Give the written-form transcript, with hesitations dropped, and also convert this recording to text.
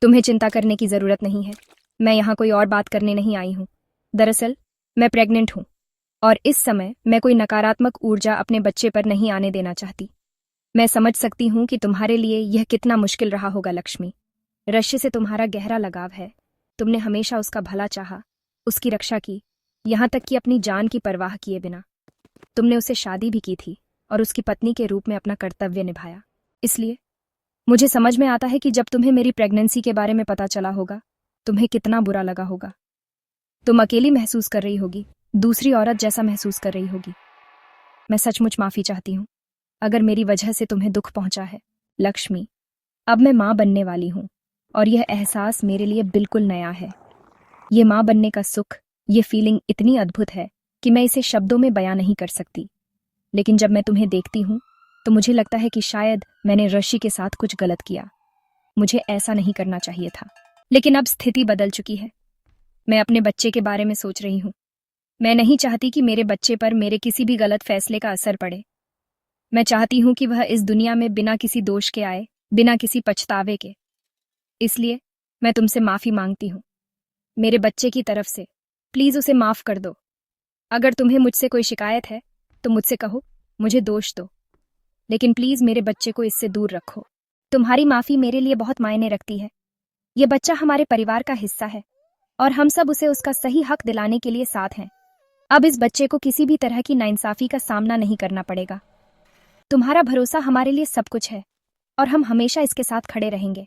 तुम्हें चिंता करने की जरूरत नहीं है। मैं यहाँ कोई और बात करने नहीं आई हूँ। दरअसल मैं प्रेग्नेंट हूँ और इस समय मैं कोई नकारात्मक ऊर्जा अपने बच्चे पर नहीं आने देना चाहती। मैं समझ सकती हूँ कि तुम्हारे लिए यह कितना मुश्किल रहा होगा लक्ष्मी। रश्य से तुम्हारा गहरा लगाव है। तुमने हमेशा उसका भला चाहा, उसकी रक्षा की, यहाँ तक कि अपनी जान की परवाह किए बिना। तुमने उसे शादी भी की थी और उसकी पत्नी के रूप में अपना कर्तव्य निभाया। इसलिए मुझे समझ में आता है कि जब तुम्हें मेरी प्रेगनेंसी के बारे में पता चला होगा, तुम्हें कितना बुरा लगा होगा। तुम अकेली महसूस कर रही होगी, दूसरी औरत जैसा महसूस कर रही होगी। मैं सचमुच माफी चाहती हूँ अगर मेरी वजह से तुम्हें दुख पहुंचा है। लक्ष्मी, अब मैं माँ बनने वाली हूँ और यह एहसास मेरे लिए बिल्कुल नया है। ये माँ बनने का सुख, ये फीलिंग इतनी अद्भुत है कि मैं इसे शब्दों में बयां नहीं कर सकती। लेकिन जब मैं तुम्हें देखती हूँ तो मुझे लगता है कि शायद मैंने ऋषि के साथ कुछ गलत किया। मुझे ऐसा नहीं करना चाहिए था। लेकिन अब स्थिति बदल चुकी है। मैं अपने बच्चे के बारे में सोच रही हूँ। मैं नहीं चाहती कि मेरे बच्चे पर मेरे किसी भी गलत फैसले का असर पड़े। मैं चाहती हूँ कि वह इस दुनिया में बिना किसी दोष के आए, बिना किसी पछतावे के। इसलिए मैं तुमसे माफी मांगती हूँ मेरे बच्चे की तरफ से। प्लीज उसे माफ कर दो। अगर तुम्हें मुझसे कोई शिकायत है तो मुझसे कहो, मुझे दोष दो, लेकिन प्लीज मेरे बच्चे को इससे दूर रखो। तुम्हारी माफी मेरे लिए बहुत मायने रखती है। ये बच्चा हमारे परिवार का हिस्सा है और हम सब उसे उसका सही हक दिलाने के लिए साथ हैं। अब इस बच्चे को किसी भी तरह की नाइंसाफी का सामना नहीं करना पड़ेगा। तुम्हारा भरोसा हमारे लिए सब कुछ है और हम हमेशा इसके साथ खड़े रहेंगे।